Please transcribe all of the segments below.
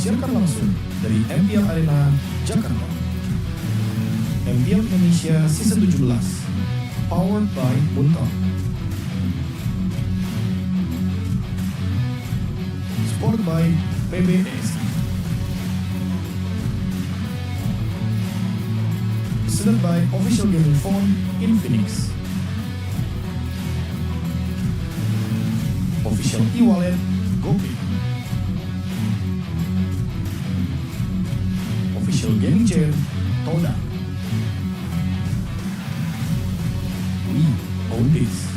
disiarkan langsung dari MPL Arena, Jakarta. MPL Indonesia Season 17, powered by Munton. Supported by PBS. Presented by official gaming phone Infinix. Official e-wallet GoPay. Official gaming chair Tidak. We own this.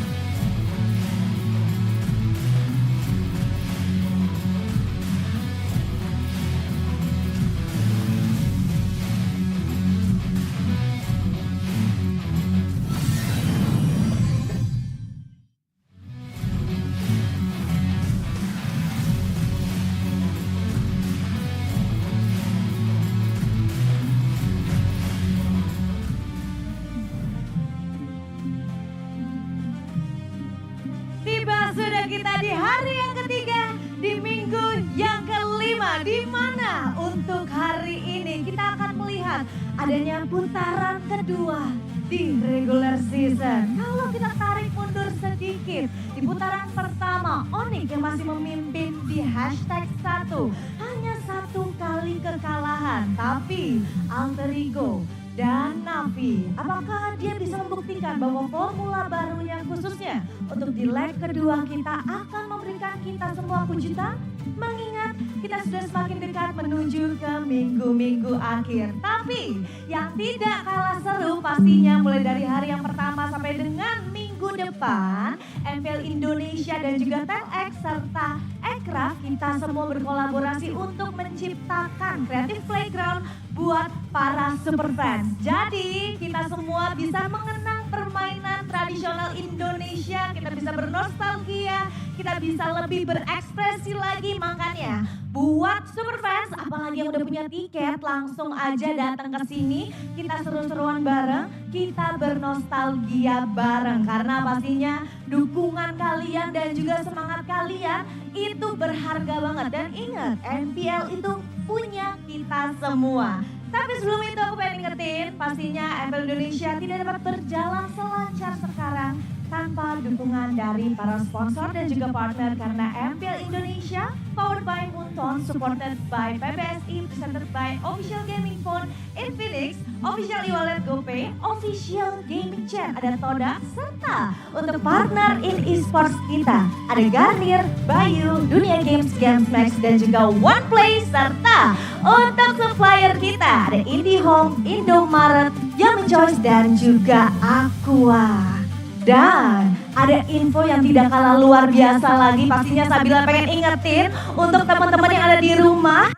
Sudah kita di hari yang ketiga, di minggu yang kelima, di mana untuk hari ini kita akan melihat adanya putaran kedua di regular season. Kalau kita tarik mundur sedikit, di putaran pertama, Onyx yang masih memimpin di #1, hanya 1 kali kekalahan, tapi Alter Ego dan Navi, apakah dia bisa membuktikan bahwa formula barunya khususnya untuk di leg kedua kita akan memberikan kita semua kejutan? Mengingat kita sudah semakin dekat menuju ke minggu-minggu akhir. Tapi yang tidak kalah seru pastinya mulai dari hari yang pertama sampai dengan minggu depan, MPL Indonesia dan juga Telex serta Ekraf kita semua berkolaborasi untuk menciptakan creative playground buat para super fans. Jadi kita semua bisa mengenang permainan tradisional Indonesia, kita bisa bernostalgia, kita bisa lebih berekspresi lagi. Makanya buat super fans, apalagi yang udah punya tiket, langsung aja datang ke sini. Kita seru-seruan bareng, kita bernostalgia bareng. Karena pastinya dukungan kalian dan juga semangat kalian itu berharga banget. Dan ingat, MPL itu punya kita semua. Tapi sebelum itu aku pengen ingetin, pastinya MPL Indonesia tidak dapat berjalan selancar sekarang tanpa dukungan dari para sponsor dan juga partner, karena MPL Indonesia powered by Munton, supported by PBSI, presented by official gaming phone Infinix, official e-wallet GoPay, official gaming chair ada Tidak, serta untuk partner in esports kita ada Garnier, Bayu, Dunia Games, Max dan juga OnePlay, serta untuk supplier kita ada IndiHome, Indomaret, Young Choice dan juga Aqua. Dan ada info yang tidak kalah luar biasa lagi, pastinya Sabila pengen ingetin untuk teman-teman yang ada di rumah,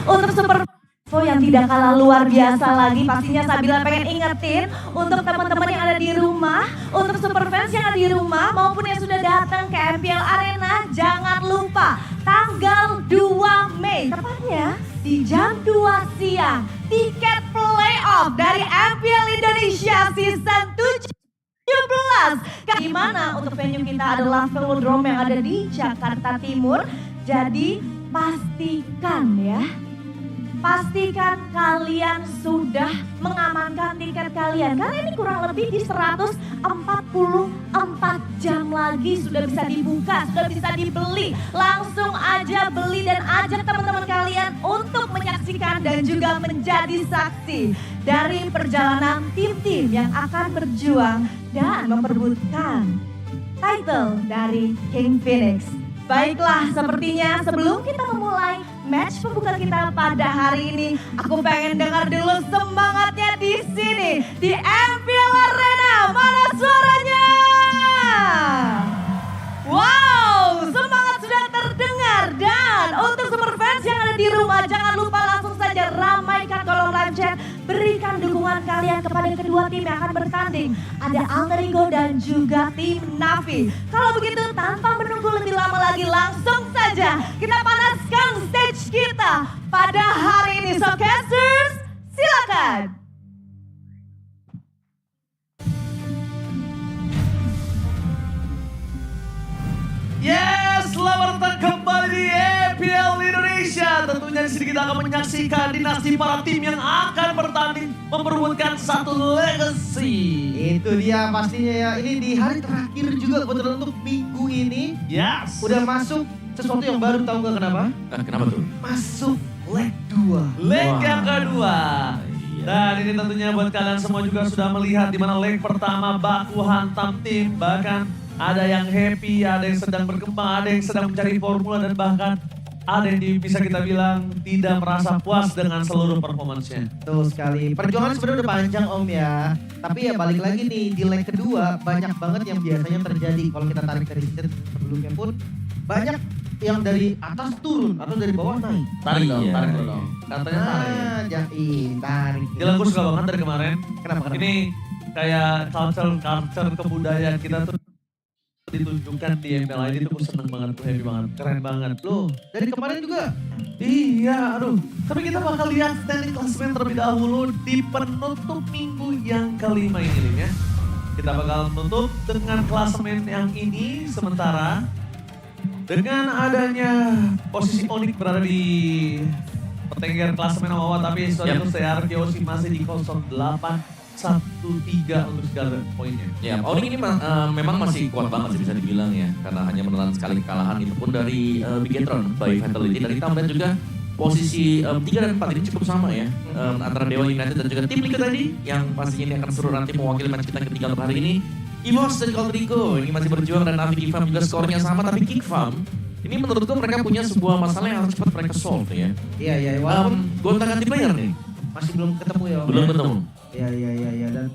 untuk super info yang tidak kalah luar biasa lagi, pastinya Sabila pengen ingetin untuk teman-teman yang ada di rumah, untuk super fans yang ada di rumah maupun yang sudah datang ke MPL Arena, jangan lupa tanggal 2 Mei, tepatnya di jam 2 siang, tiket playoff dari MPL Indonesia Season 17. Di mana untuk venue kita adalah Velodrome yang ada di Jakarta Timur. Jadi pastikan kalian sudah mengamankan tiket kalian. Karena ini kurang lebih di 144 jam lagi sudah bisa dibuka, sudah bisa dibeli. Langsung aja beli dan ajak teman-teman kalian untuk menyaksikan dan juga menjadi saksi dari perjalanan tim-tim yang akan berjuang dan memperebutkan title dari King Phoenix. Baiklah, sepertinya sebelum kita memulai match pembuka kita pada hari ini, aku pengen dengar dulu semangatnya di sini di MPL Arena. Mana suaranya? Wow, semangat sudah terdengar. Dan untuk super fans yang ada di rumah, jangan lupa langsung saja ramaikan kolom live chat. Berikan dukungan kalian kepada kedua tim yang akan bertanding. Ada Alter Ego dan juga tim Navi. Kalau begitu tanpa menunggu lebih lama lagi, langsung saja kita panaskan stage kita pada hari ini. So casters, silakan. Yes, selamat datang kembali di MPL Indonesia. Indonesia. Tentunya di sini kita akan menyaksikan dinasti para tim yang akan bertanding memperebutkan satu legacy. Itu dia pastinya ya. Ini di hari terakhir juga kebetulan untuk minggu ini. Yes. Udah masuk sesuatu yang baru, tahu gak kenapa? Kenapa tuh? Masuk leg 2. Leg yang kedua. Dan ini tentunya buat kalian semua juga sudah melihat di mana leg pertama baku hantam tim. Bahkan ada yang happy, ada yang sedang berkembang, ada yang sedang mencari formula, dan bahkan ada yang bisa kita bilang tidak merasa puas dengan seluruh performance-nya. Betul sekali. Perjuangan sebenarnya udah panjang Om ya. Tapi ya balik lagi nih di leg kedua banyak banget yang biasanya terjadi. Kalau kita tarik dari season sebelumnya pun banyak yang dari atas turun atau dari bawah naik. Tarik dong, Iya. tarik dong. Katanya tarik. Tarik. Gila, gue suka banget dari kemarin. Kenapa? Ini kayak culture kebudayaan kita tuh ditunjukkan di MPL ini tuh gue seneng banget, gue happy banget, keren banget. Loh, dari kemarin juga. Iya, aduh. Tapi kita bakal lihat standing klasemen terlebih dahulu di penutup minggu yang kelima ini ya. Kita bakal menutup dengan klasemen yang ini sementara. Dengan adanya posisi Onyx berada di pertandingan klasemen awal, tapi soalnya itu Kyoshi masih di 0813 untuk segala poinnya. Ya, Onyx ini memang masih kuat banget sih bisa dibilang ya. Karena hanya menelan sekali kekalahan itu pun dari Bigetron by Fatality. Dan kita melihat juga posisi 3 dan 4 ini cukup sama ya. Antara Dewa United dan juga tim Liga tadi. Yang pastinya ini akan seru nanti mewakili match kita ketiga untuk hari ini. Ae Vs dan Rico ini masih berjuang dan Navi juga skornya sama, tapi Kickfam ini menurutku mereka punya sebuah masalah yang harus cepat mereka solve ya. Iya, walaupun gonta-ganti player nih. masih belum ketemu ya Om. Belum ketemu. Iya, dan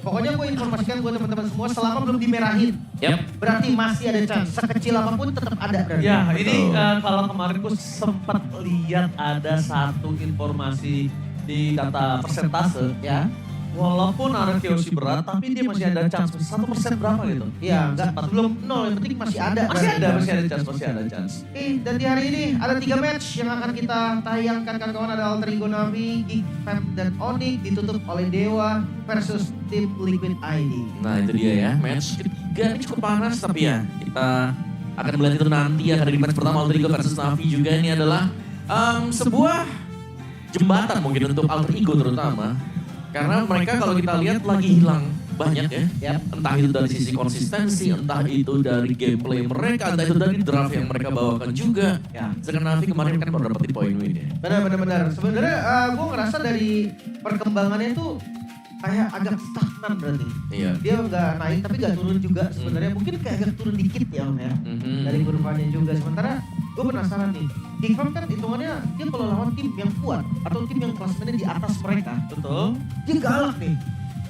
pokoknya gue informasikan buat teman-teman semua selama belum dimerahin. Yap. Berarti masih ada chance, sekecil apapun tetap ada berarti. Ya, ini Betul. kalau kemarin gue sempat lihat ada satu informasi di data persentase ya. Walaupun ada Kyoshi berat, tapi dia masih ada chance 1% berapa gitu. Iya, enggak belum nol, yang penting masih ada. Masih berarti. ada chance. Oke, dan di hari ini ada 3 match yang akan kita tayangkan kawan-kawan. Ada Alter Ego Navi, Geekfam dan Onyx ditutup oleh Dewa versus tim Liquid ID. Nah itu dia ya, match ketiga ini cukup panas tapi ya kita akan melihat itu nanti ya. Karena di match pertama Alter Ego versus Navi juga ini adalah sebuah jembatan mungkin untuk Alter Ego terutama. Karena mereka kalau kita lihat lagi hilang banyak ya. Yap. Entah itu dari sisi konsistensi, entah itu dari gameplay mereka, entah itu dari draft yang mereka bawakan juga. Ya. Sedangkan Navi kemarin kan baru dapetin poin win ya. Benar. Sebenarnya gue ngerasa dari perkembangannya tuh kayak agak stagnan berarti. Iya. Dia nggak naik tapi nggak turun juga sebenarnya. Mungkin kayak agak turun dikit ya Om ya. Dari kurvanya juga. Sementara gue penasaran nih. Geekfam kan hitungannya dia kalau lawan tim yang kuat atau tim yang klasemennya di atas mereka. Betul. Dia galak nih.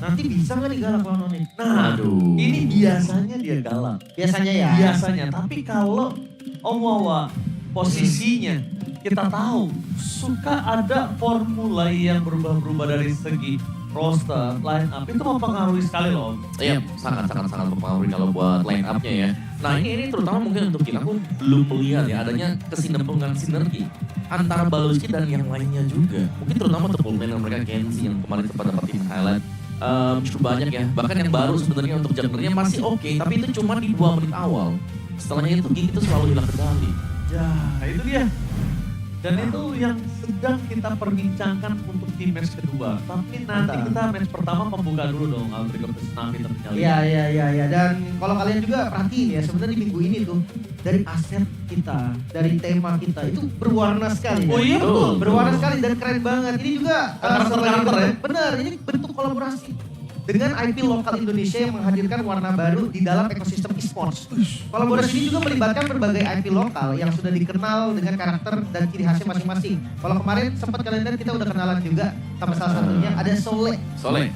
Nanti bisa nggak nih galak lawan Onyx? Nah, Aduh. ini biasanya dia galak. Biasanya ya. Biasanya, tapi kalau Om Wawa posisinya kita tahu suka ada formula yang berubah-berubah dari segi roster, line up itu mempengaruhi sekali loh. Iya, sangat mempengaruhi kalau buat line up-nya ya. Nah ini terutama mungkin untuk kita, aku belum melihat ya adanya kesinambungan sinergi antara Baluski dan yang lainnya juga. Mungkin terutama untuk pemain mereka Kenzi yang kemarin sempat dapetin highlight. Cukup banyak ya, bahkan yang baru sebenarnya untuk junglernya masih oke, tapi itu cuma di 2 menit awal. Setelahnya itu Gig itu selalu hilang kendali. Ya, itu dia. Dan itu yang sedang kita perbincangkan untuk di match kedua. Tapi nanti kita match pertama pembuka dulu dong, Alter Ego versus Navi tentunya. Iya. Dan kalau kalian juga perhatiin ya, sebenarnya di minggu ini tuh dari aset kita, dari tema kita itu berwarna sekali. Oh iya, betul. Berwarna sekali dan keren banget. Ini juga Karakter-karakter ya? Benar, ini bentuk kolaborasi dengan IP lokal Indonesia yang menghadirkan warna baru di dalam ekosistem e-sports. Kolaborasi ini juga melibatkan berbagai IP lokal yang sudah dikenal dengan karakter dan ciri khasnya masing-masing. Kalau kemarin sempat kalian lihat kita udah kenalan juga sama salah satunya ada Sole.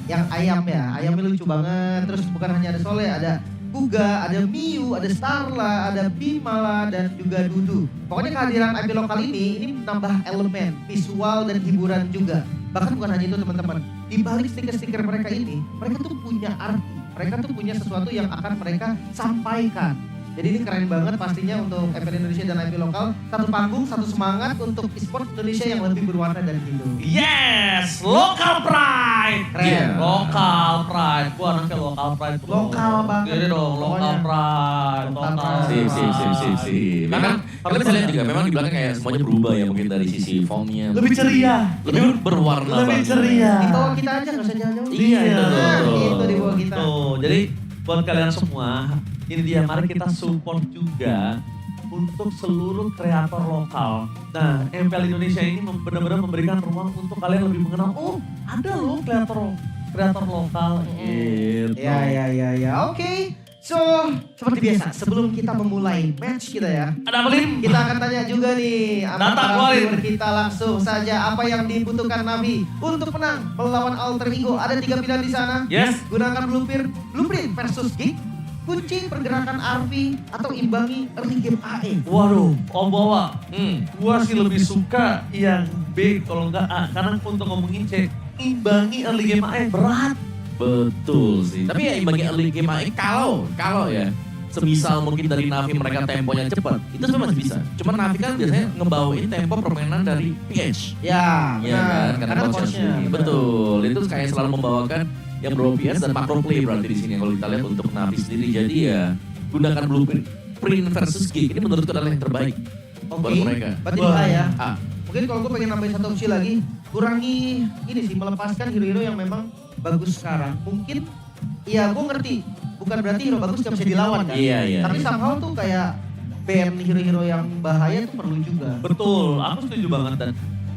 Yang ayam ya, ayamnya lucu banget. Terus bukan hanya ada Sole, ada Guga, ada Miu, ada Starla, ada Bimala, dan juga Dudu. Pokoknya kehadiran IP lokal ini menambah elemen, visual, dan hiburan juga. Bahkan bukan hanya itu teman-teman, di balik stiker-stiker mereka ini, mereka tuh punya arti. Mereka tuh punya sesuatu yang akan mereka sampaikan. Jadi ini keren banget pastinya untuk MPL Indonesia dan IP lokal. Satu panggung, satu semangat untuk e-sport Indonesia yang lebih berwarna dan Indo. Yes, local pride. Keren. Yeah, local pride. Gua anaknya local pride. Bro. Lokal banget. Jadi dong, local Pokoknya. pride. Lokal. Sip. Memang kalian bisa lihat juga, memang di belakang kayak semuanya berubah ya mungkin dari sisi fontnya. Lebih ceria. Lebih berwarna Lebih banget. ceria. Di bawah kita aja nggak usah jauh-jauh. Iya, itu tuh. Itu di bawah kita. Tuh, jadi buat kalian semua, ini dia, mari kita support juga untuk seluruh kreator lokal. Nah, MPL Indonesia ini benar-benar memberikan ruang untuk kalian lebih mengenal, oh ada loh kreator lokal. Gitu. Ya. Oke. So, seperti biasa, sebelum kita memulai match kita ya, Ada apa, Lim? kita akan tanya juga nih sama Datang, para Walid. viewer kita langsung saja apa yang dibutuhkan Navi untuk menang melawan alter ego. Ada 3 pilihan di sana. Yes. Gunakan blueprint versus gig, kunci pergerakan RV, atau imbangi early game AE. Waduh, Om Bawa. Gua sih lebih suka yang B kalau enggak A. Karena untuk ngomongin C, imbangi early game AE berat. Betul sih. Tapi ya bagi early game AE kalau ya semisal mungkin dari Navi mereka temponya cepat, itu sebenarnya masih bisa. Cuman Navi kan biasanya ngebawain tempo permainan dari PH. Ya, Iya kan, karena coachnya. Betul, itu kayak selalu membawakan yang beberapa PS dan macro play berarti di sini kalau kita lihat untuk Navi sendiri. Jadi ya gunakan blueprint versus gig ini menurutku adalah yang terbaik buat mereka. Berarti di A ya. A. Mungkin kalau gue pengen nambahin satu opsi lagi, kurangi ini sih, melepaskan hero-hero yang memang bagus sekarang. Mungkin, ya gue ngerti, bukan berarti hero bagus gak bisa dilawan kan. Iya. Tapi somehow tuh kayak ban hero-hero yang bahaya tuh perlu juga. Betul, aku setuju banget. Dan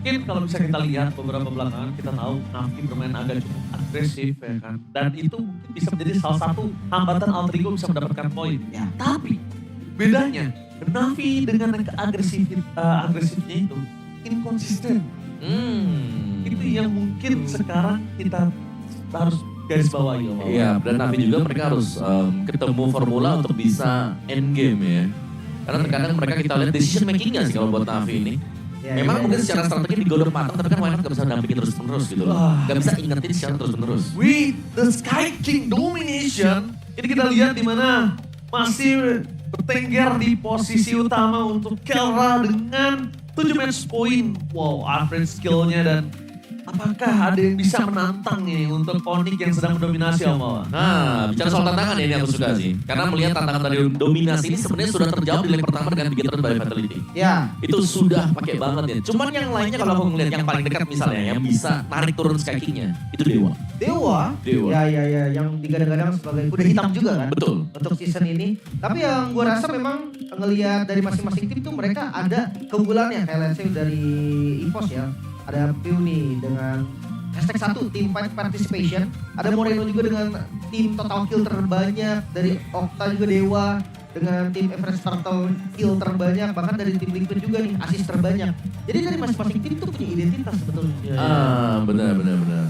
mungkin kalau bisa kita lihat beberapa belakangan, kita tahu Navi bermain agak cukup agresif ya kan. Dan itu mungkin bisa menjadi salah satu hambatan alter ego bisa mendapatkan poin. Ya. Tapi bedanya Navi dengan agresifnya itu inkonsisten. Itu yang mungkin sekarang kita harus garis bawahi. Iya, dan Navi juga mereka harus ketemu formula untuk bisa end game ya. Karena terkadang mereka kita lihat decision makingnya sih kalau buat Navi ini. Ya, Memang ya, mungkin ya. secara strategi digodok matang, tapi kan Wayne gak bisa dampingin terus-menerus gitu loh. Gak bisa ingetin secara terus-menerus. With the Sky King domination, ini kita lihat di mana masih bertengger di posisi utama untuk Kelra dengan 7 match point. Wow, average skillnya, dan apakah ada yang bisa menantang nih untuk Onyx yang sedang mendominasi Om Bawa? Nah, bicara soal tantangan ini aku suka sih. Karena melihat tantangan dari dominasi ini sebenarnya sudah terjawab di leg pertama dengan beginner by fatality. Ya. Itu sudah pakai banget ya. Cuman yang lainnya kalau aku ngeliat yang paling dekat misalnya yang bisa narik turun Sky King-nya itu Dewa. Dewa. Ya, yang digadang-gadang sebagai kuda hitam juga kan. Betul. Untuk season ini. Tapi yang gue rasa memang ngelihat dari masing-masing tim tuh mereka ada keunggulannya. Kayak let's say dari EVOS ya. Ada Piu nih dengan #1 team fight participation. Ada Moreno juga dengan tim total kill terbanyak. Dari Okta juga Dewa dengan tim average total kill terbanyak. Bahkan dari tim Liquid juga nih assist terbanyak. Jadi dari masing-masing tim tuh punya identitas sebetulnya. Benar.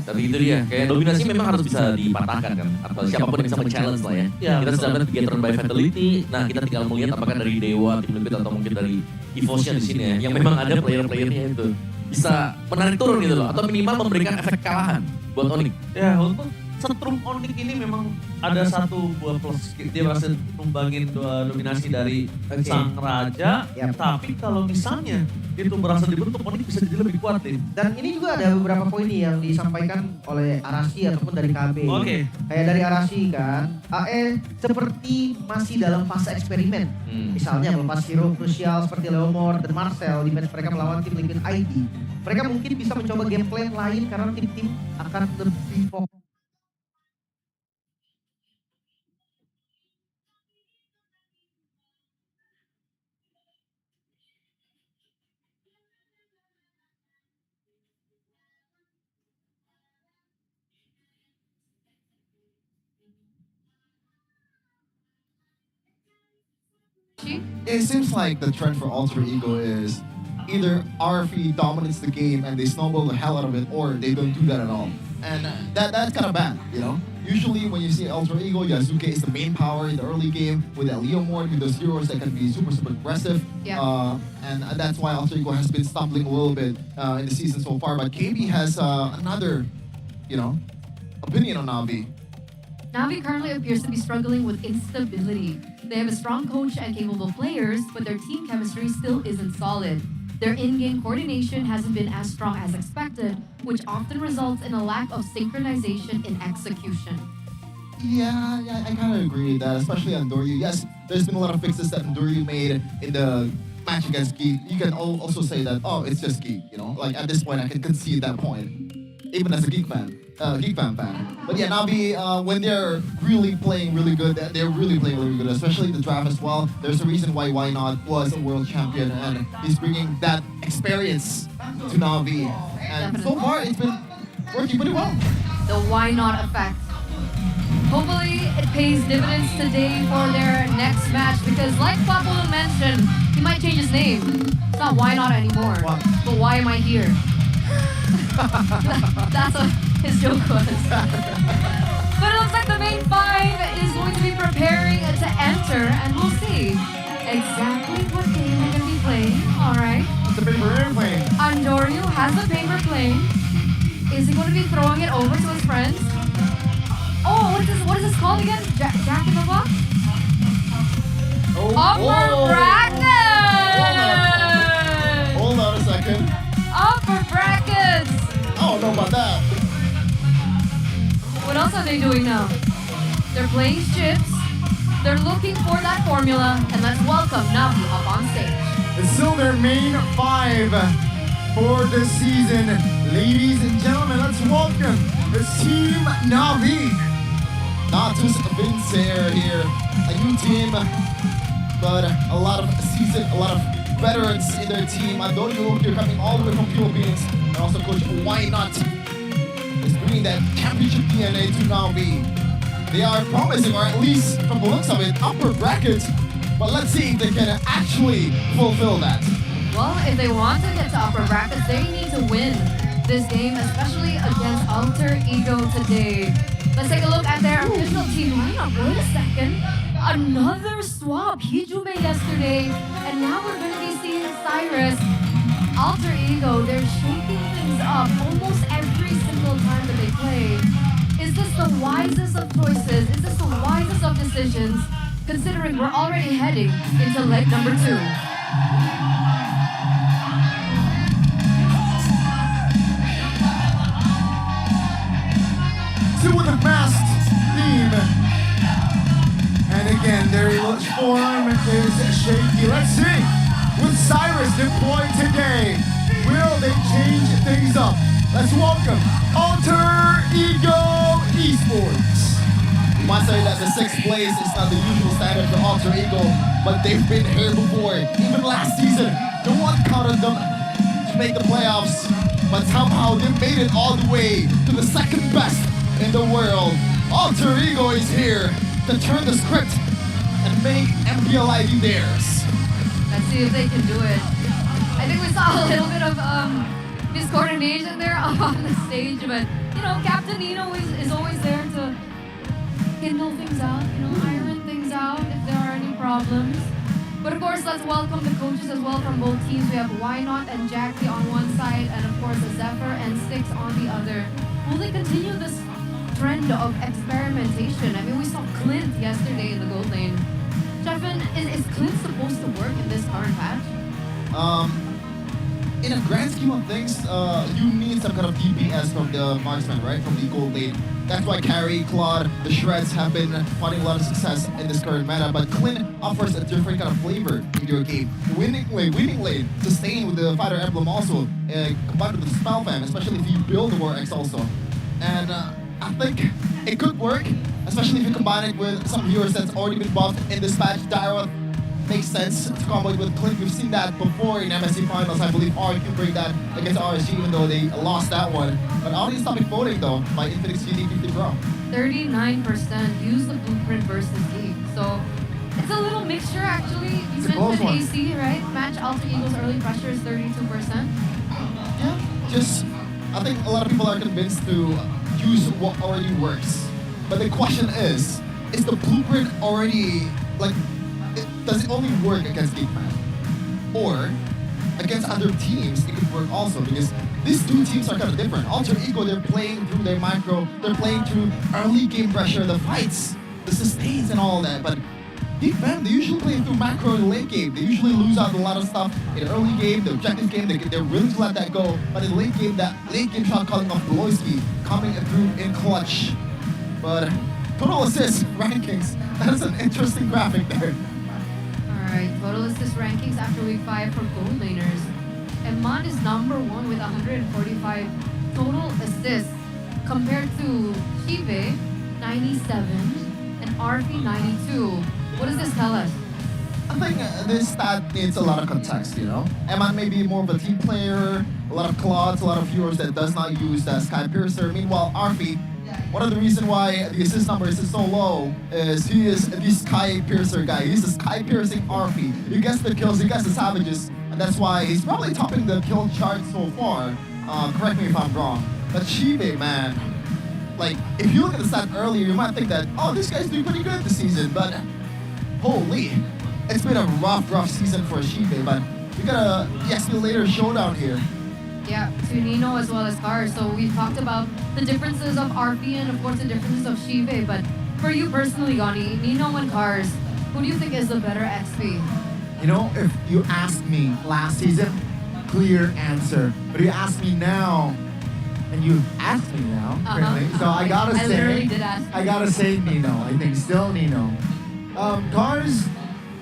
Tapi itu dia, kayak dominasi memang harus bisa dipatahkan kan. Atau siapapun yang bisa men-challenge lah ya. Kita sudah melihat beginner by fatality. Nah, kita tinggal melihat apakah dari Dewa, tim Liquid atau mungkin dari EVOS-nya di sini ya. Yang memang ada player-playernya itu bisa menarik turun gitu loh, atau minimal memberikan efek kalahan buat Onyx. Ya, untuk setrum Onyx ini memang ada satu buah plus. Dia masih numbangin dominasi dari sang raja. Yap. Tapi kalau misalnya itu berhasil dibentuk, Onyx bisa jadi lebih kuat nih. Dan ini juga ada beberapa poin nih yang disampaikan oleh Arasi ataupun dari KB. Oke. Kayak dari Arasi kan, AE seperti masih dalam fase eksperimen. Misalnya melepas hero krusial seperti Leomord dan Marcel di match mereka melawan tim Liquid ID. Mereka mungkin bisa mencoba gameplay lain karena tim-tim akan lebih fokus. It seems like the trend for Alter Ego is either RFE dominates the game and they snowball the hell out of it, or they don't do that at all. And that's kind of bad, you know? Usually when you see Alter Ego, Yasuke is the main power in the early game with that Leomord, with those heroes that can be super aggressive. Yeah. And that's why Alter Ego has been stumbling a little bit in the season so far. But KB has another, opinion on Navi. Navi currently appears to be struggling with instability. They have a strong coach and capable players, but their team chemistry still isn't solid. Their in-game coordination hasn't been as strong as expected, which often results in a lack of synchronization in execution. Yeah, I kind of agree with that, especially on Doryu. Yes, there's been a lot of fixes that Doryu made in the match against Geek. You can also say that, oh, it's just Geek, you know? Like, at this point, I can concede that point, even as a Geek fan. Fan. But yeah, Navi, when they're really playing really good, they're really playing really good, especially the draft as well. There's a reason why Not was a world champion, and he's bringing that experience to Navi. And so far, it's been working pretty well. The Why Not effect. Hopefully, it pays dividends today for their next match because, like Papo mentioned, he might change his name. It's not Why Not anymore, but Why Am I Here? That's what his joke was. But it looks like the main five is going to be preparing to enter, and we'll see exactly what game they're going to be playing. All right. The paper airplane. Andoryu has the paper plane. Is he going to be throwing it over to his friends? Oh, what is this called again? Jack in the Box? Upper bracket! Hold on a second. Upper brackets! I don't know about that. What else are they doing now? They're playing chips. They're looking for that formula. And let's welcome Navi up on stage. It's still their main five for the season. Ladies and gentlemen, let's welcome the Team Navi. Not too sincere here. A new team, but a lot of veterans in their team. Andoryu, they're coming all the way from Philippines. And also Coach Why Not is bringing that championship DNA to Navi. They are promising, or at least from the looks of it, upper brackets. But let's see if they can actually fulfill that. Well, if they want to get to upper brackets, they need to win this game, especially against Alter Ego today. Let's take a look at their official team lineup. Wait a second. Another swap. Hijume yesterday, and now we're going to be seeing Cyrus. Alter Ego, they're shaking things up almost every single time that they play. Is this the wisest of choices? Is this the wisest of decisions? Considering we're already heading into leg number 2. Still with a masked theme. And again, their form is shaky. Let's see. With Cyrus deployed today, will they change things up? Let's welcome Alter Ego Esports. You might say that the 6th place is not the usual standard for Alter Ego, but they've been here before. Even last season, no one counted them to make the playoffs, but somehow they made it all the way to the 2nd best in the world. Alter Ego is here to turn the script and make MPL ID theirs. Let's see if they can do it. I think we saw a little bit of miscoordination there on the stage, but you know, Captain Nino is always there to kindle things out, you know, iron things out if there are any problems. But of course, let's welcome the coaches as well from both teams. We have Why Not and Jackie on one side, and of course Zephyr and Six on the other. Will they continue this trend of experimentation? I mean, we saw Clint yesterday in the gold lane. Stefan, is Clint supposed to work in this current patch? In a grand scheme of things, you need some kind of DPS from the marksman, right? From the gold lane. That's why Carry, Claude, the Shreds have been finding a lot of success in this current meta. But Clint offers a different kind of flavor in your game. Winning lane, sustain with the Fighter Emblem also, combined with the Spell Fam, especially if you build the War X also. And I think it could work, especially if you combine it with some heroes that's already been buffed in this patch. Dyra makes sense to combo it with Clint. We've seen that before in MSC Finals. I believe RQ bring that against RSG, even though they lost that one. But audience topic voting though, by Infinix GD50 Pro. 39% use the blueprint versus Geek. So it's a little mixture actually. You mentioned AC, right? Match Alter Ego's early pressure is 32%. Yeah, just I think a lot of people are convinced to use what already works. But the question is the blueprint already, like, does it only work against Geekman? Or against other teams, it could work also because these two teams are kind of different. Alter Ego, they're playing through their micro, they're playing through early game pressure, the fights, the sustains and all that. But Deep Man, they usually play through macro in the late game. They usually lose out a lot of stuff in the early game, the objective game, they're willing to let that go. But in the late game, that late game shot calling of Bloisky coming through in clutch. But total assist rankings, that's an interesting graphic there. Alright, total assist rankings after week 5 for gold laners. Aman is number 1 with 145 total assists compared to Shive, 97, and RP, 92. What does this tell us? I think this stat needs a lot of context, you know? Eman may be more of a team player, a lot of clots, a lot of viewers that does not use the Sky Piercer. Meanwhile, Arfi, one of the reasons why the assist number is so low is he is the Sky Piercer guy. He's a Sky Piercing Arfi. He gets the kills, he gets the savages, and that's why he's probably topping the kill chart so far. Correct me if I'm wrong. But Shibe, man, like, if you look at the stat earlier, you might think that, oh, this guy's doing pretty good this season, but holy, it's been a rough season for Shibe, but we got a EXP later showdown here. Yeah, to Nino as well as Cars. So we've talked about the differences of RP and of course the differences of Shive, but for you personally, Gani, Nino and Cars, who do you think is the better XP? You know, if you asked me last season, clear answer. But if you ask me now, and you asked me now, apparently, so I gotta I literally did ask. I gotta say Nino. I think still Nino. Cars,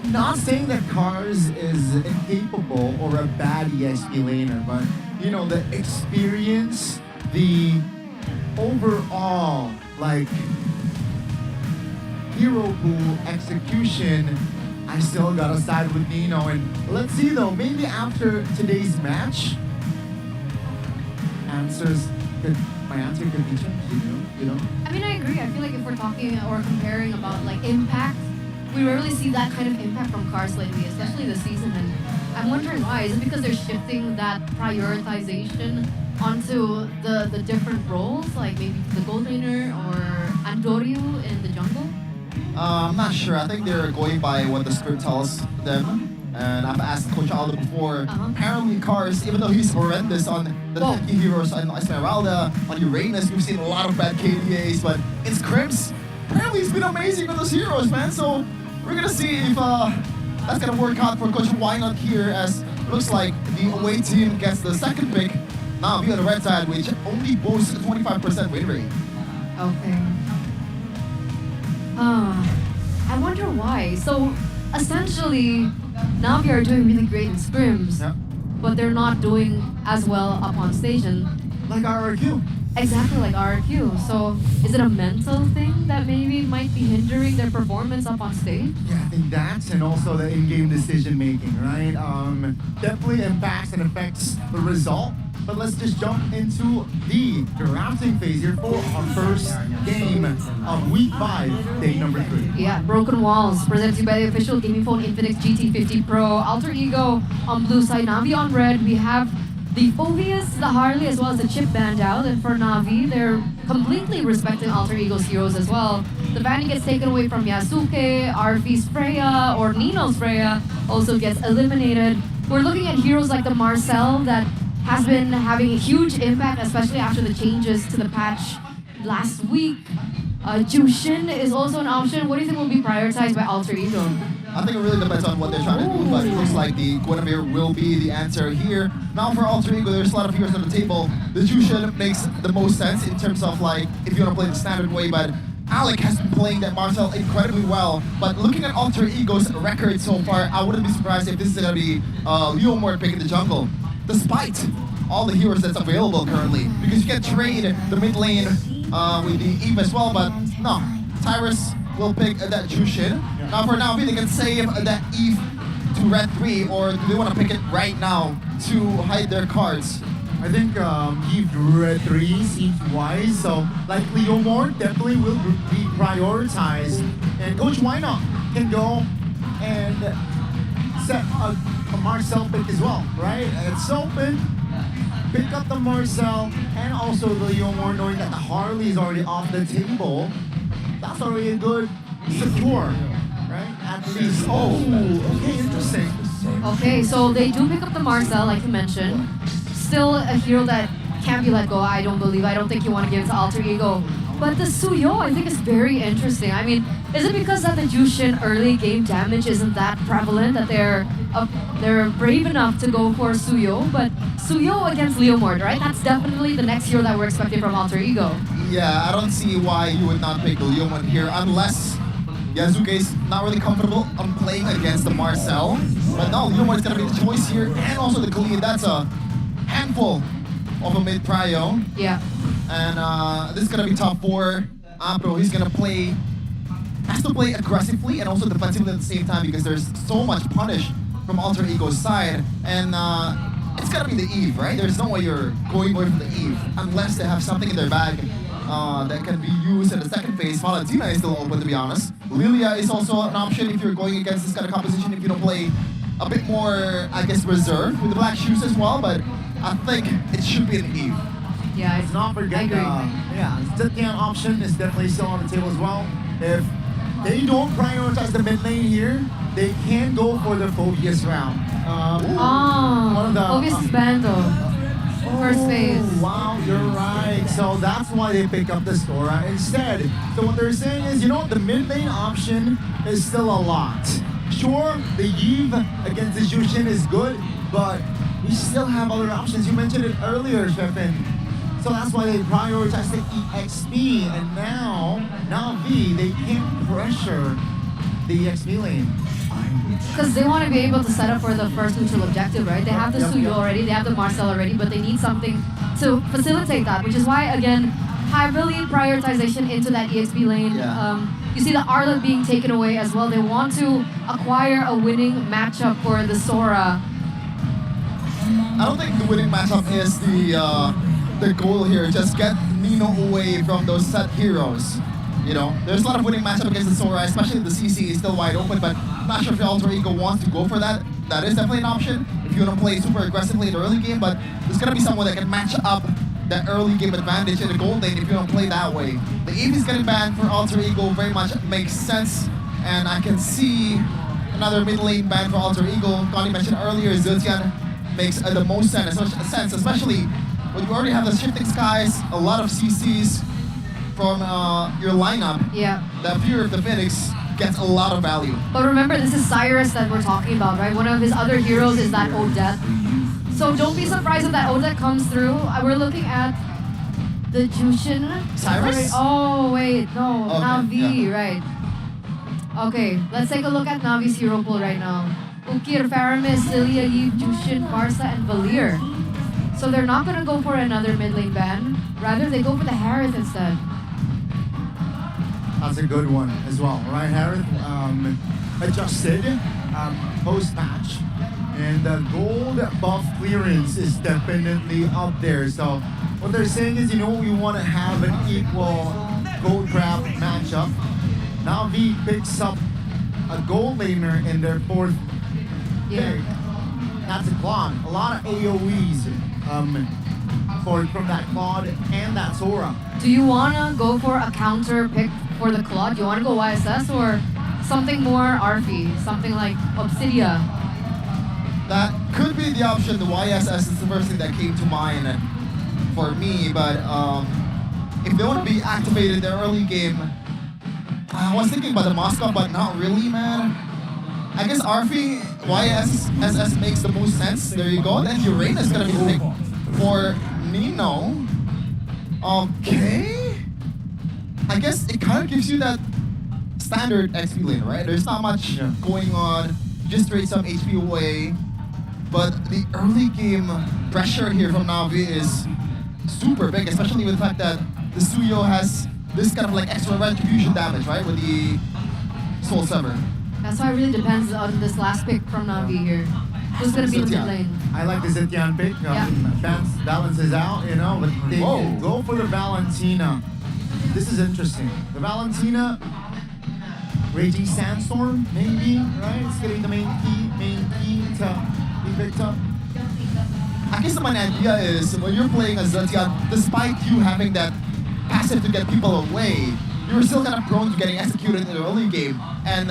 not saying that Cars is incapable or a bad EXP laner, but you know, the experience, the overall, like, hero pool execution, I still gotta side with Nino. And let's see though, maybe after today's match, my answer could be changed, you know? I mean, I agree. I feel like if we're talking or comparing about like impact, we rarely see that kind of impact from Cars lately, especially this season. And I'm wondering why. Is it because they're shifting that prioritization onto the different roles, like maybe the gold laner or Andoryu in the jungle? I'm not sure. I think they're going by what the script tells them. And I've asked Coach Aldo before, apparently Cars, even though he's horrendous on the techie heroes, on Esmeralda, on Uranus, we've seen a lot of bad KDAs, but in scrims, apparently he's been amazing with those heroes, man. So we're gonna see if that's gonna work out for Coach Wynot here, as looks like the away team gets the second pick. Navi on the red side, which only boasts a 25% win rate. Okay. I wonder why. So essentially, Navi are doing really great in scrims, but they're not doing as well up on station. Like RRQ. Exactly like RRQ. So is it a mental thing that maybe might be hindering their performance up on stage? Yeah, I think that's, and also the in-game decision making, right? Definitely impacts and affects the result. But let's just jump into the drafting phase here for our first game of week 5, day number 3. Yeah, Broken Walls, presented by the official gaming phone Infinix GT50 Pro. Alter Ego on blue side, Navi on red. We have the Phobius, the Harley, as well as the Chip band out. And for Navi, they're completely respecting Alter Ego's heroes as well. The banding gets taken away from Yasuke, Arfi's Freya, or Nino's Freya also gets eliminated. We're looking at heroes like the Marcel that has been having a huge impact, especially after the changes to the patch last week. Jushin is also an option. What do you think will be prioritized by Alter Ego? I think it really depends on what they're trying to do, but it looks like the Guinevere will be the answer here. Now for Alter Ego, there's a lot of heroes on the table. The Jushin makes the most sense in terms of like, if you want to play the standard way, but Alec has been playing that Marcel incredibly well. But looking at Alter Ego's record so far, I wouldn't be surprised if this is going to be Leomord picking the jungle, despite all the heroes that's available currently. Because you can trade the mid lane with the Eve as well, but no, Tyrus will pick that Jushin. Now for now, they can save that Eve to red 3, or do they want to pick it right now to hide their cards? I think Eve red 3 seems wise, so like Leomord definitely will be prioritized. And Coach Wynot can go and set a Marcel pick as well, right? It's open. Pick up the Marcel and also the Leomord, knowing that the Harley is already off the table. That's already a good secure, right? At least. Oh, okay, interesting. Okay, Okay, so they do pick up the Marcel, like you mentioned. Still a hero that can't be let go, I don't believe. I don't think you want to give it to Alter Ego. But the Suyo, I think, is very interesting. I mean, is it because that the Jushin early game damage isn't that prevalent that they're brave enough to go for Suyo? But Suyo against Leomord, right? That's definitely the next hero that we're expecting from Alter Ego. Yeah, I don't see why you would not pick the Leomon here unless Yasuke is not really comfortable on playing against the Marcel. But no, Leomon is going to be the choice here. And also the Kali, that's a handful of a mid-prio. Yeah. And this is going to be top 4. Apro, he's going to play, has to play aggressively and also defensively at the same time because there's so much punish from Alter Ego's side. And it's going to be the Eve, right? There's no way you're going away from the Eve unless they have something in their bag that can be used in the second phase. Valentina is still open, to be honest. Lilia is also an option if you're going against this kind of composition, if you don't play a bit more, I guess, reserved with the black shoes as well, but I think it should be an Eve. Yeah, Let's not forget, Zetian option is definitely still on the table as well. If they don't prioritize the mid lane here, they can go for the Phobius round. One of the, Phobius is banned though. First phase. Wow, you're right. So that's why they pick up the Sora instead. So what they're saying is, you know what, the mid lane option is still a lot. Sure, the Eve against the Jushin is good, but we still have other options. You mentioned it earlier, Shefin. So that's why they prioritize the EXP, and now Navi, they can't pressure the EXP lane. Because they want to be able to set up for the first neutral objective, right? They have the Suyo already, they have the Marcel already, but they need something to facilitate that, which is why, again, heavily prioritization into that EXP lane. You see the Arlet being taken away as well. They want to acquire a winning matchup for the Sora. I don't think the winning matchup is the goal here. Just get Nino away from those set heroes. You know, there's a lot of winning matchup against the Sora, especially if the CC is still wide open, but I'm not sure if Alter Ego wants to go for that. That is definitely an option if you want to play super aggressively in the early game, but there's going to be someone that can match up that early game advantage in the gold lane if you don't play that way. The Eve is getting banned for Alter Ego very much makes sense, and I can see another mid lane ban for Alter Ego. Connie mentioned earlier, Zetian makes the most sense, especially when you already have the shifting skies, a lot of CCs from your lineup. Yeah. That Fury of the Phoenix gets a lot of value. But remember, this is Cyrus that we're talking about, right? One of his other heroes is that Odette. So don't be surprised if that Odette comes through. We're looking at the Jushin. Cyrus? Oh, wait, no. Okay, Navi, right. Okay, let's take a look at Navi's hero pool right now. Ukir, Faramis, Lilia, Eve, Jushin, Barca, and Valir. So they're not going to go for another mid lane ban. Rather, they go for the Harith instead. That's a good one as well, right? Harith adjusted post-match, and the gold buff clearance is definitely up there. So what they're saying is, you know, we want to have an equal gold trap matchup. Navi picks up a gold laner in their 4th pick. That's a Claude. A lot of AoEs from that Claude and that Sora. Do you want to go for a counter pick for the Claude? Do you want to go YSS or something more RP? Something like Obsidia? That could be the option. The YSS is the first thing that came to mind for me, but if they want to be activated in the early game, I was thinking about the Moscow, but not really, man. I guess RP, YSS makes the most sense. There you go. Then Uranus is going to be the pick for Nino. Okay. I guess it kind of gives you that standard XP lane, right? There's not much going on. Just trade some HP away. But the early game pressure here from Navi is super big, especially with the fact that the Suyo has this kind of like extra retribution damage, right? With the Soul Sever. That's why it really depends on this last pick from Navi here. Who's going to be in the mid lane? I like the Zetian pick. Balances out, you know, but they go for the Valentina. This is interesting. The Valentina, Raging Sandstorm, maybe, right? It's getting the main key to be picked up. I guess the main idea is when you're playing as Zetian, despite you having that passive to get people away, you're still kind of prone to getting executed in the early game. And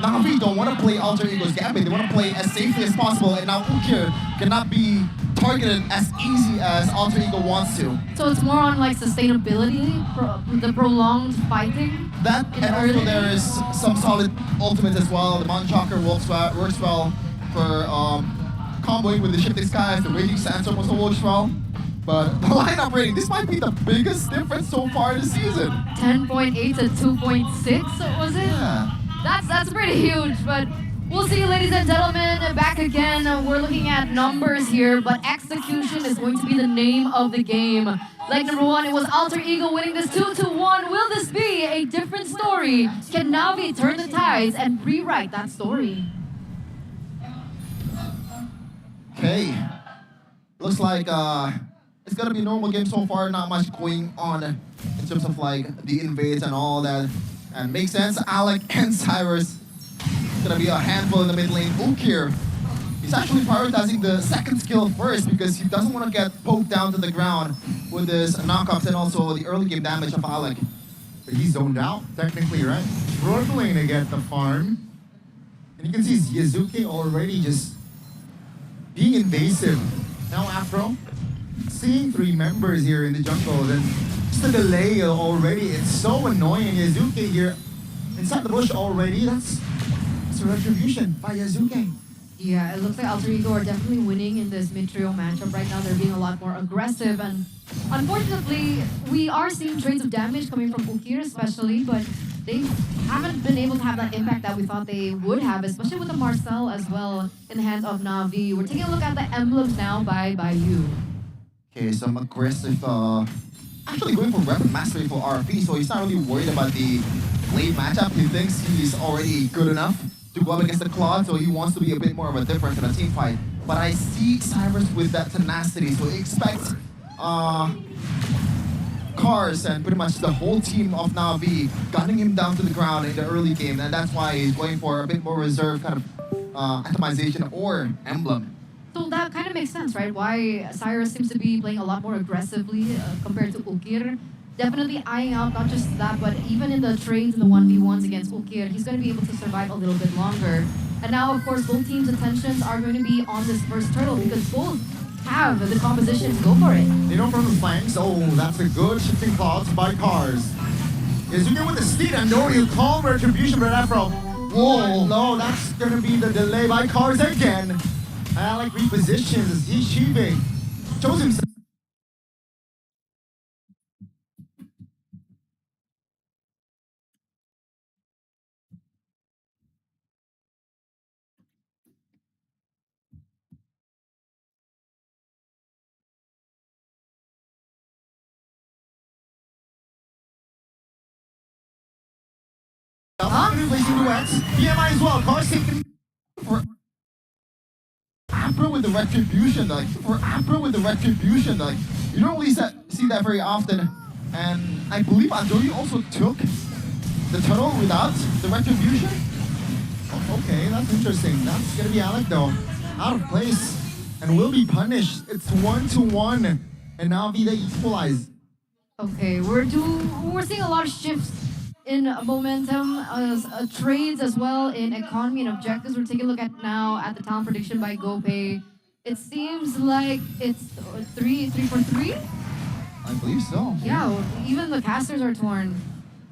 Navi don't want to play alter ego's gambit. They want to play as safely as possible, and now Ukir cannot be targeted as easy as alter ego wants to. So it's more on like sustainability, the prolonged fighting. That, in and early also there is some solid ultimates as well. The Monchoker works well for comboing with the Shifting Skies. The Raging Sandstorm also works well. But the lineup rating, this might be the biggest difference so far this season. 10.8 to 2.6, was it? Yeah. That's pretty huge, but we'll see, ladies and gentlemen, back again. We're looking at numbers here, but execution is going to be the name of the game. Leg number 1, it was Alter Ego winning this 2-1. Will this be a different story? Can Navi turn the tides and rewrite that story? Okay. Looks like it's gonna be a normal game so far. Not much going on in terms of like the invades and all that. And makes sense. Alec and Cyrus. It's gonna be a handful in the mid lane. Ukir, he's actually prioritizing the second skill first because he doesn't want to get poked down to the ground with his knockups and also the early game damage of Alec. But he's zoned out, technically, right? Struggling to get the farm. And you can see Yazuki already just being invasive. Now Afro, seeing 3 members here in the jungle, then just the delay already, it's so annoying. Yazuki here inside the bush already, that's a retribution by Yazuki. Yeah, it looks like Alter Ego are definitely winning in this mid-trio matchup right now. They're being a lot more aggressive, and unfortunately, we are seeing trades of damage coming from Ukir especially, but they haven't been able to have that impact that we thought they would have, especially with the Marcel as well in the hands of Navi. We're taking a look at the emblems now by Yu. Okay, some aggressive, actually going for weapon mastery for RP, so he's not really worried about the late matchup. He thinks he's already good enough to go up against the Claude, so he wants to be a bit more of a difference in a team fight. But I see Cyrus with that tenacity, so he expects Cars and pretty much the whole team of Navi gunning him down to the ground in the early game, and that's why he's going for a bit more reserve kind of atomization or emblem. So that kind of makes sense, right? Why Cyrus seems to be playing a lot more aggressively compared to Ukir. Definitely eyeing out not just that, but even in the trades and the 1v1s against Ukir, he's going to be able to survive a little bit longer. And now, of course, both teams' attentions are going to be on this first turtle because both have the composition to go for it. They know from the flanks. Oh, that's a good shifting clouds by Cars. Yazuki with the steed and you call retribution, but Afro. Whoa, no, that's going to be the delay by Cars again. Alec repositions as Hishibe shows himself. Placing duets. PMI as well. Cars taking for Apro with the retribution, like you don't really see that very often. And I believe Andori also took the turtle without the retribution. Oh, okay, that's interesting. That's gonna be Alec though, out of place, and will be punished. It's 1-1, and Navi they equalize. Okay, we're seeing a lot of shifts in momentum, trades as well in economy and objectives. We're taking a look at now at the talent prediction by GoPay. It seems like it's 3 for 3. I believe so. Yeah, even the casters are torn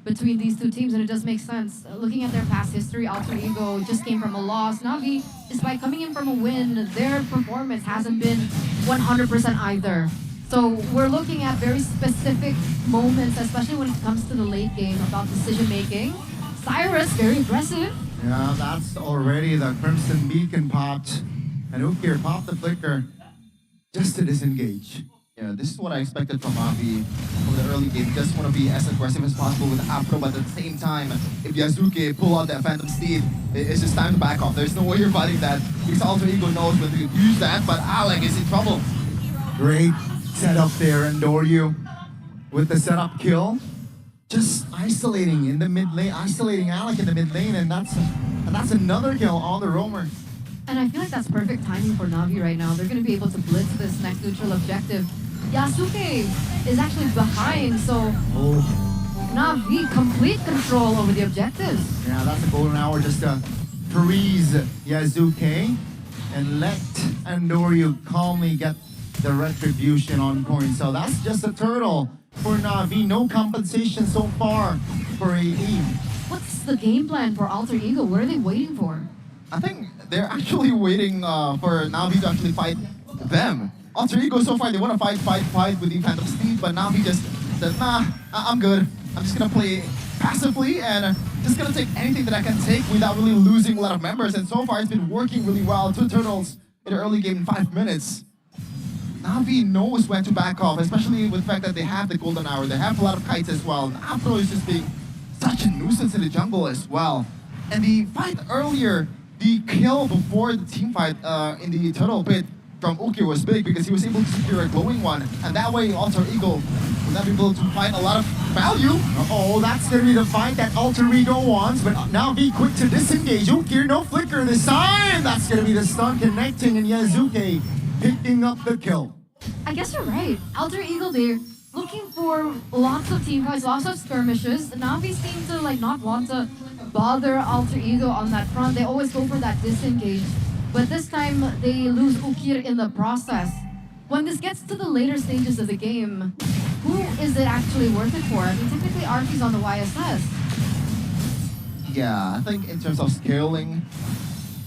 between these two teams, and it does make sense. Looking at their past history, Alter Ego just came from a loss. Navi, despite coming in from a win, their performance hasn't been 100% either. So we're looking at very specific moments, especially when it comes to the late game about decision making. Cyrus, very aggressive. Yeah, that's already the Crimson Beacon popped. And Ukir popped the flicker just to disengage. Yeah, this is what I expected from Navi from the early game. Just want to be as aggressive as possible with Afro, but at the same time, if Yazuki pull out that Phantom Steed, it's just time to back off. There's no way you're fighting that because Alter Ego knows when to use that, but Alec is in trouble. Great setup there, and Doryu with the setup kill. Just isolating in the mid lane, isolating Alec in the mid lane, and that's another kill on the roamer. And I feel like that's perfect timing for Navi right now. They're going to be able to blitz this next neutral objective. Yasuke is actually behind, so Navi complete control over the objectives. Yeah, that's a golden hour just to freeze Yazuke and let Andoryu calmly get the retribution on point. So that's just a turtle for Navi. No compensation so far for AE. What's the game plan for Alter Ego? What are they waiting for? I think they're actually waiting for Navi to actually fight them. Alter Ego so far, they want to fight with the Phantom Steed, but Navi just said, nah, I'm good. I'm just gonna play passively and just gonna take anything that I can take without really losing a lot of members. And so far, it's been working really well. 2 turtles in the early game in 5 minutes. Navi knows when to back off, especially with the fact that they have the golden hour. They have a lot of kites as well. And Afro is just being such a nuisance in the jungle as well. And the fight earlier, the kill before the team fight in the turtle pit from Ukir was big because he was able to secure a glowing one. And that way, Alter Ego will not be able to find a lot of value. Oh, that's gonna be the fight that Alter Ego wants, but Navi quick to disengage. Ukir, no flicker this time. That's gonna be the stun connecting, and Yazuke picking up the kill. I guess you're right. Alter Ego, they're looking for lots of team fights, lots of skirmishes. Navi seem to not want to bother Alter Ego on that front. They always go for that disengage. But this time, they lose Ukir in the process. When this gets to the later stages of the game, who is it actually worth it for? I mean, typically Arky's on the YSS. Yeah, I think in terms of scaling,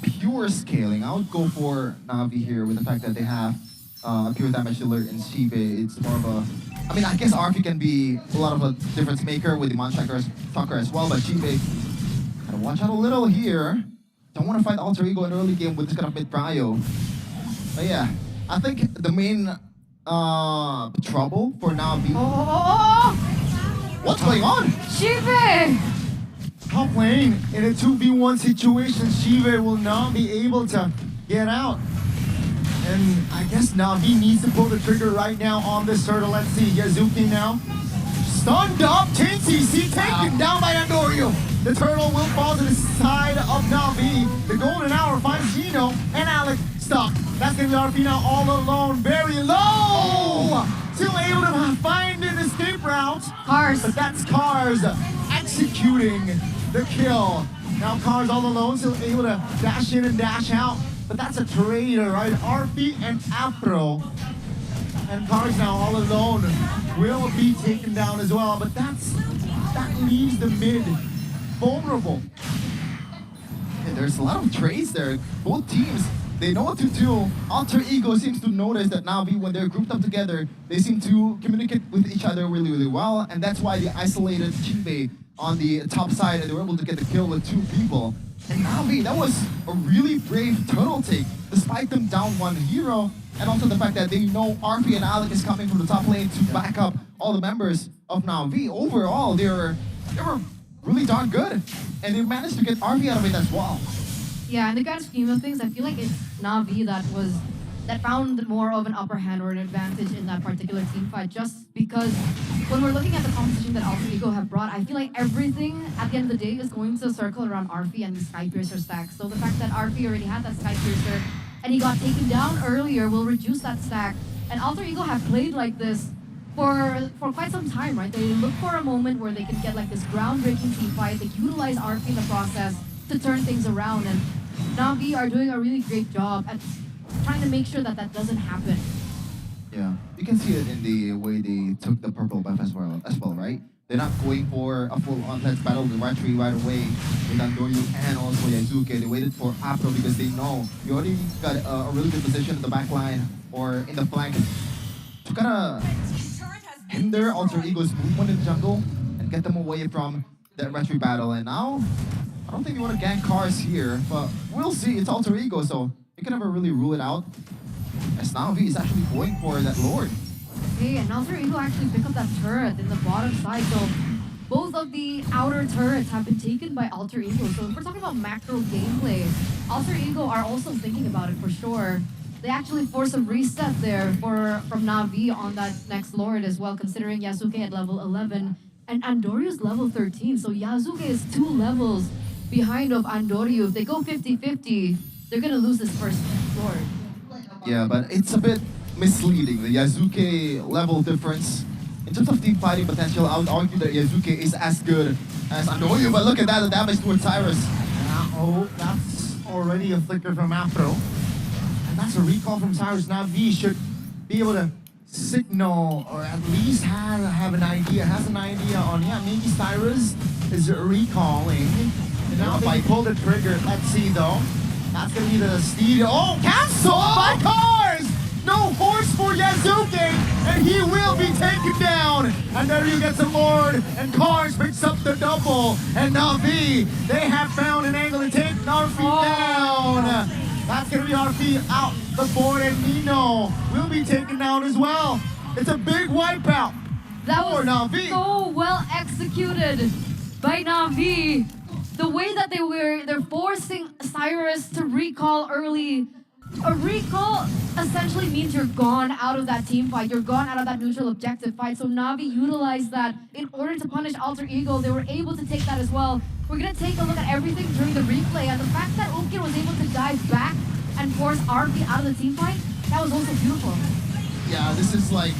pure scaling, I would go for Navi here with the fact that they have a pure damage dealer in Shibe. It's more of a... I mean, I guess RP can be a lot of a difference maker with the Montracker as well, but Shibe, gotta watch out a little here. Don't want to fight Alter Ego in early game with this kind of mid-prio. But yeah, I think the main trouble for Navi... What's going on? Shibe! Top lane in a 2v1 situation, Shive will not be able to get out. And I guess Navi needs to pull the trigger right now on this turtle. Let's see, Yazuki now. Stunned up, tensi, taken down by Andoryu. The turtle will fall to the side of Navi. The golden hour finds Gino and Alec stuck. That's gonna be RP now all alone, very low. Still able to find an escape route. Cars. But that's Cars executing the kill. Now Cars all alone, still able to dash in and dash out. But that's a traitor, right? RP and Afro. And Cars now all alone will be taken down as well. But that leaves the mid vulnerable. And there's a lot of trades there. Both teams, they know what to do. Alter Ego seems to notice that Navi, when they're grouped up together, they seem to communicate with each other really, really well. And that's why they isolated Chibe on the top side and they were able to get the kill with 2 people. And Navi, that was a really brave turtle take, despite them down 1 hero. And also the fact that they know RP and Alec is coming from the top lane to back up all the members of Navi. Overall, they were really darn good. And they managed to get RP out of it as well. Yeah, in the grand scheme of things, I feel like it's Navi that found more of an upper hand or an advantage in that particular team fight, just because when we're looking at the competition that Alter Ego have brought, I feel like everything at the end of the day is going to circle around RP and the Skypiercer stack. So the fact that RP already had that Skypiercer and he got taken down earlier will reduce that stack. And Alter Ego have played like this for quite some time, right? They look for a moment where they can get this groundbreaking team fight. They utilize RP in the process to turn things around, and Navi are doing a really great job at trying to make sure that doesn't happen. Yeah, you can see it in the way they took the purple buff as well, right? They're not going for a full on-let's battle the right away with Andoryu and also Yazuke. They waited for Afro because they know you already got a really good position in the back line or in the flank to kind of hinder Alter Ego's movement in the jungle and get them away from that retry battle. And now, I don't think they want to gank Cars here, but we'll see. It's Alter Ego, so you can never really rule it out. As Navi is actually going for that Lord. Okay, and Alter Ego actually pick up that turret in the bottom side, so both of the outer turrets have been taken by Alter Ego. So if we're talking about macro gameplay, Alter Ego are also thinking about it for sure. They actually force a reset there from Navi on that next Lord as well, considering Yasuke at level 11 and Andoryu's level 13. So Yasuke is 2 levels behind of Andoryu. If they go 50-50, they're gonna lose this first Lord. Yeah, but it's a bit misleading. The Yazuke level difference. In terms of team fighting potential, I would argue that Yazuke is as good as Andoryu, but look at that, the damage towards Cyrus. Oh, that's already a flicker from Afro. And that's a recall from Cyrus. Navi should be able to signal or at least have an idea, has an idea on, yeah, maybe Cyrus is recalling. And now if I pull the trigger, let's see though. That's gonna be the steed. Oh, cancelled by Cars! No horse for Yazuke, and he will be taken down. And there you get the Lord, and Cars picks up the double. And Navi, they have found an angle to take Narfi down. That's gonna be Narfi out the board, and Nino will be taken down as well. It's a big wipeout. That was Navi. so well executed by Navi. The way that they're forcing Cyrus to recall early. A recall essentially means you're gone out of that team fight. You're gone out of that neutral objective fight. So Navi utilized that in order to punish Alter Ego. They were able to take that as well. We're gonna take a look at everything during the replay, and the fact that Ukin was able to dive back and force RP out of the team fight, that was also beautiful. Yeah, this is like,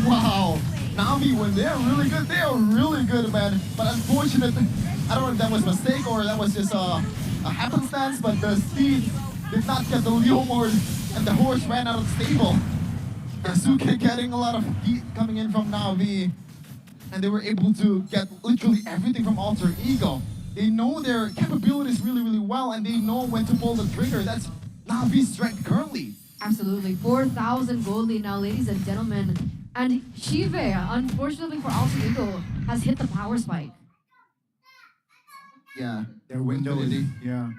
wow. Navi, when they're really good, they are really good, man. But unfortunately, I don't know if that was a mistake or that was just a happenstance, but the steed did not get the Leomord and the horse ran out of the stable. Yasuke getting a lot of heat coming in from Navi, and they were able to get literally everything from Alter Ego. They know their capabilities really, really well, and they know when to pull the trigger. That's Navi's strength currently. Absolutely. 4,000 gold lead now, ladies and gentlemen. And Shive, unfortunately for Alter Ego, has hit the power spike. Yeah, Their window is, Definitely. yeah.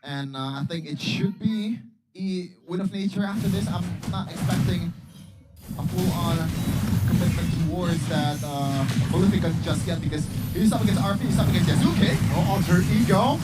and I think it should be a win of nature after this. I'm not expecting a full-on commitment towards that Maleficent just yet, because he's up against RP, he's up against Yasuke. Oh, Alter Ego.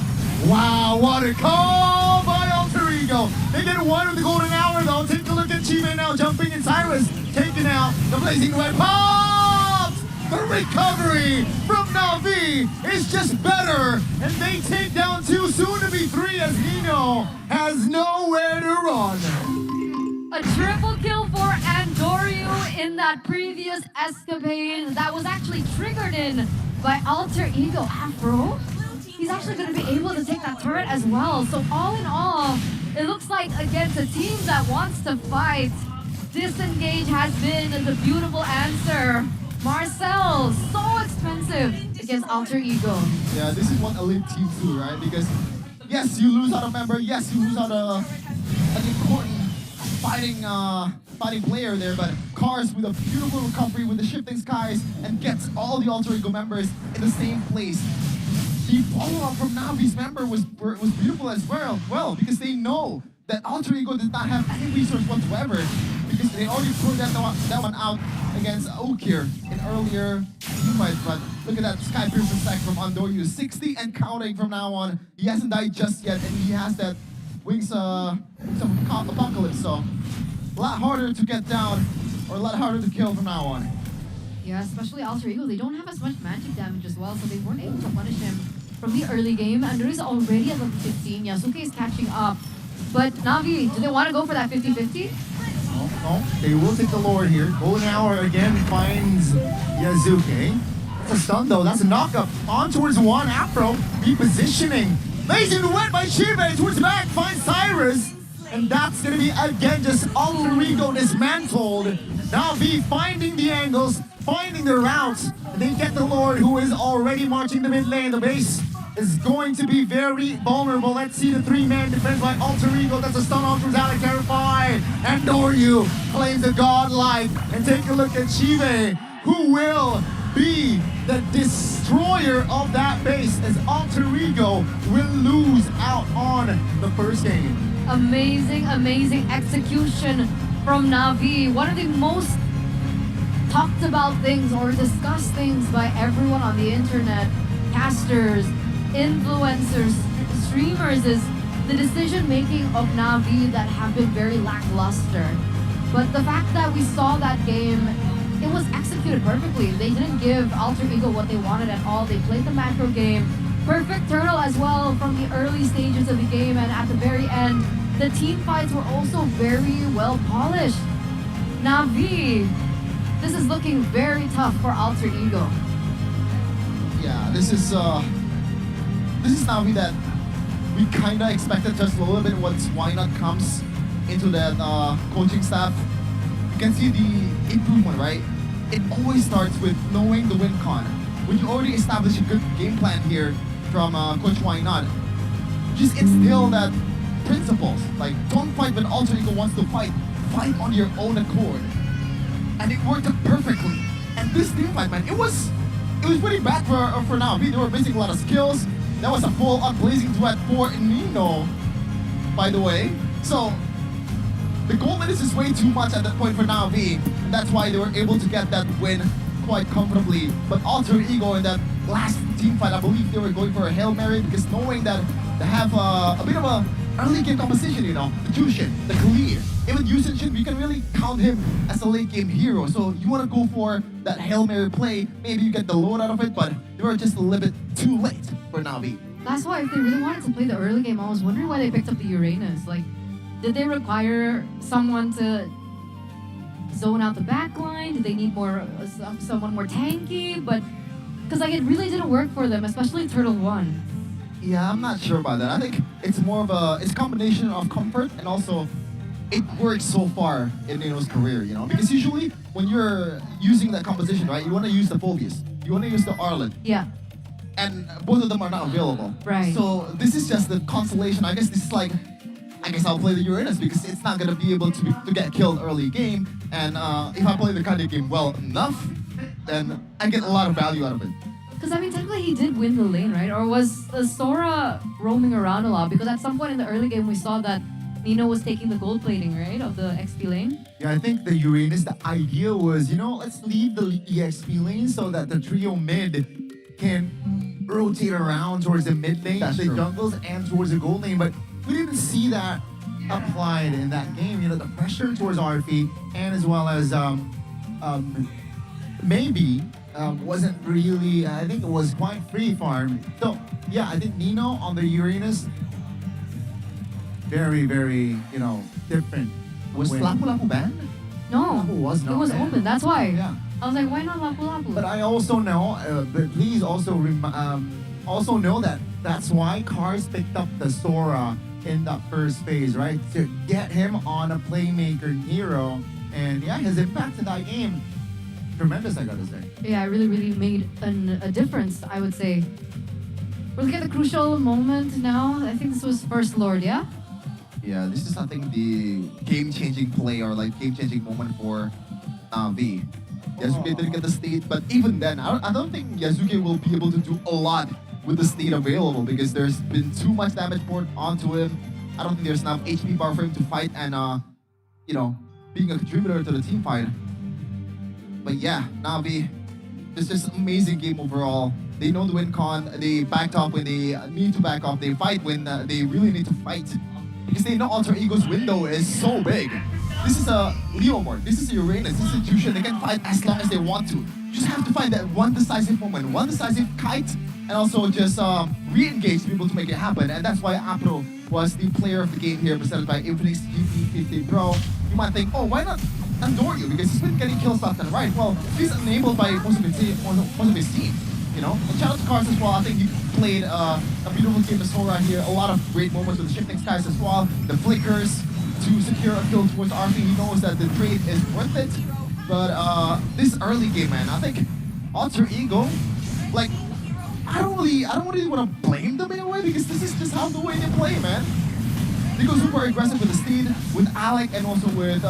Wow, what a call by Alter Ego. They get one with the golden hour though. Take a look at Chibe now jumping in. Cyrus taken out. The blazing red pops. The recovery from Navi is just better. And they take down 2, soon to be 3, as Nino has nowhere to run. A triple kill for Andoryu in that previous escapade that was actually triggered in by Alter Ego. Afro, he's actually going to be able to take that turret as well. So all in all, it looks like against a team that wants to fight, disengage has been the beautiful answer. Marcel, so expensive against Alter Ego. Yeah, this is what elite teams do, right? Because yes, you lose out a member, yes, you lose out an important fighting player there, but Cars with a beautiful recovery with the shifting skies and gets all the Alter Ego members in the same place. The follow-up from Navi's member was beautiful as well, because they know that Alter Ego did not have any resource whatsoever, because they already put that one out against Okir in earlier team fights. But look at that Sky Piercer stack from Andoryu, 60 and counting from now on. He hasn't died just yet, and he has that Wings of Apocalypse, so a lot harder to get down, or a lot harder to kill from now on. Yeah, especially Alter Ego, they don't have as much magic damage as well, so they weren't able to punish him from the early game. Andoryu is already at level 15, Yasuke is catching up. But Navi, do they want to go for that 50-50? No, they will take the Lord here. Golden Hour again finds Yazuke. That's a stun though, that's a knockup. On towards one, Afro repositioning. Lays in wet by Shive towards the back, finds Cyrus. And that's gonna be again just Alter Ego dismantled. Navi finding the angles, finding the routes. And they get the Lord, who is already marching the mid lane. The base is going to be very vulnerable. Let's see the 3-man defense by Alter Ego. That's a stun on towards Alec, terrified. And Andoryu claims the godlike. And take a look at Shive, who will be the destroyer of that base, as Alter Ego will lose out on the first game. Amazing, amazing execution from Navi. One of the most talked about things or discussed things by everyone on the internet, casters, influencers, streamers, is the decision making of Navi that have been very lackluster. But the fact that we saw that game, it was executed perfectly. They didn't give Alter Ego what they wanted at all. They played the macro game. Perfect turtle as well from the early stages of the game, and at the very end, the team fights were also very well polished. Navi, this is looking very tough for Alter Ego. Yeah, this is Navi that we kind of expected just a little bit once Why Not comes into that coaching staff. You can see the improvement, right? It always starts with knowing the win con. When you already establish a good game plan here from Coach Why Not, just instill that principles. Like, don't fight when alter ego wants to fight. Fight on your own accord. And it worked out perfectly. And this team fight, man, it was pretty bad for Navi. They were missing a lot of skills. That was a full-on blazing duet for Nino, by the way. So, the goal minutes is way too much at that point for Navi. And that's why they were able to get that win quite comfortably. But Alter Ego in that last team fight, I believe they were going for a Hail Mary because knowing that they have a bit of a early game composition, you know, the Jushin, the Khalid. Even Jushin, you can really count him as a late game hero. So you want to go for that Hail Mary play, maybe you get the load out of it, but they were just a little bit too late for Navi. That's why if they really wanted to play the early game, I was wondering why they picked up the Uranus. Like, did they require someone to zone out the back line? Did they need more someone more tanky? But because like it really didn't work for them, especially Turtle 1. Yeah, I'm not sure about that. I think it's more of a combination of comfort and also it works so far in Nino's career, you know? Because usually when you're using that composition, right, you want to use the Phobias. You want to use the Arlen. Yeah. And both of them are not available. Right. So this is just the consolation. I guess this is like, I guess I'll play the Uranus because it's not going to be able to get killed early game. And if I play the Kandi game well enough, then I get a lot of value out of it. Because I mean, technically he did win the lane, right? Or was Sora roaming around a lot? Because at some point in the early game, we saw that Nino was taking the gold plating, right, of the XP lane. Yeah, I think the Uranus, the idea was, you know, let's leave the EXP lane so that the trio mid can rotate around towards the mid lane, That's the true. jungles, and towards the gold lane. But we didn't see that applied in that game. You know, the pressure towards RP and as well as maybe wasn't really, I think it was quite free farm. So, yeah, I think Nino on the Uranus, very, very, you know, different. Was win. Lapu Lapu banned? No, Lapu was not it was banned. open. That's why. Yeah. I was like, why not Lapu Lapu? But I also know, but please also also know that that's why Cars picked up the Sora in that first phase, right? To get him on a playmaker hero. And yeah, his impact in that game, tremendous, I gotta say. Yeah, it really, really made a difference, I would say. We're looking at the crucial moment now. I think this was First Lord, yeah? Yeah, this is something the game-changing play or like game-changing moment for Navi. Yasuke didn't get the state, but even then, I don't think Yasuke will be able to do a lot with the state available because there's been too much damage poured onto him. I don't think there's enough HP bar for him to fight and, you know, being a contributor to the team fight. But yeah, Navi, it's just an amazing game overall. They know the win con, they backed off when they need to back off, they fight when they really need to fight. Because they know Alter Ego's window is so big. This is a Leomord, this is a Uranus, this is a Jushin. They can fight as long as they want to. You just have to find that one decisive moment, one decisive kite, and also just re-engage people to make it happen. And that's why Apro was the player of the game here, presented by Infinix GP15 Pro. You might think, oh, why not Andor you? Because he's been getting kills left and right. Well, he's enabled by most of his team. You know, and shout out to Cars as well. I think he played a beautiful game of Sora here. A lot of great moments with the shifting skies as well. The flickers to secure a kill towards RP. He knows that the trade is worth it. But this early game, man, I think Alter Ego, like, I don't really want to blame them in a way because this is just how the way they play, man. They go super aggressive with the Steed, with Alec, and also with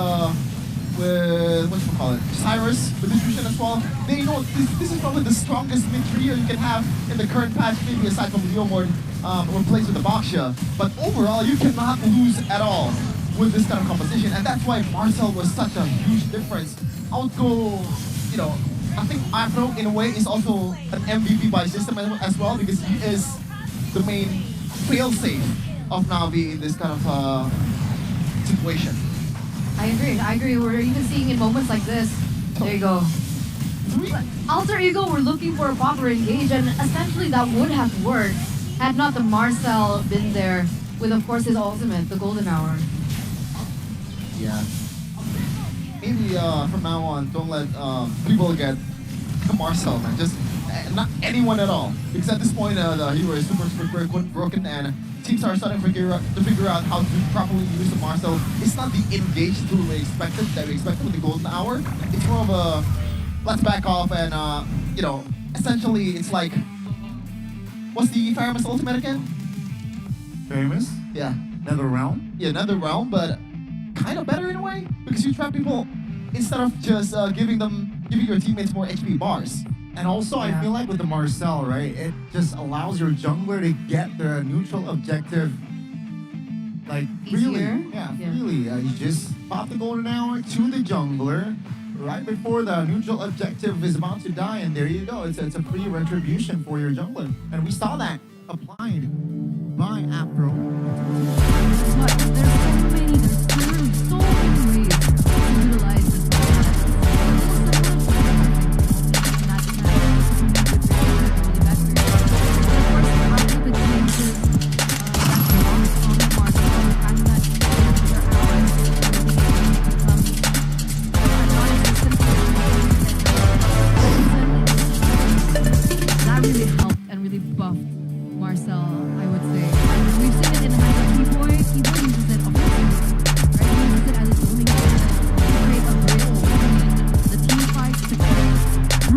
Cyrus, with the Jushin as well. They know this is probably the strongest mid trio you can have in the current patch, maybe aside from Leomord, replaced with the Baksha. But overall, you cannot lose at all with this kind of composition, and that's why Marcel was such a huge difference. I would go, you know, I think Afro in a way is also an MVP by system as well because he is the main failsafe of Navi in this kind of situation. I agree. We're even seeing in moments like this. There you go. Alter Ego were looking for a proper engage, and essentially that would have worked had not the Marcel been there with, of course, his ultimate, the Golden Hour. Yeah. Maybe from now on, don't let people get Marcel, man. Just not anyone at all. Because at this point, the hero is super broken, and teams are starting to figure out how to properly use the Marcel. It's not the engaged tool we expected with the golden hour. It's more of a let's back off and you know, essentially it's like, what's the famous ultimate again? Famous? Yeah. Another round? Yeah, another realm, but kind of better in a way because you trap people instead of just giving your teammates more HP bars. And also, I feel like with the Marcel, right, it just allows your jungler to get the neutral objective, like, Easier? really. Yeah, really. You just pop the golden hour to the jungler right before the neutral objective is about to die, and there you go. It's a free retribution for your jungler. And we saw that applied by Afro. But there's so many ways to utilize this. That really helped and really buffed Marcel, I would say.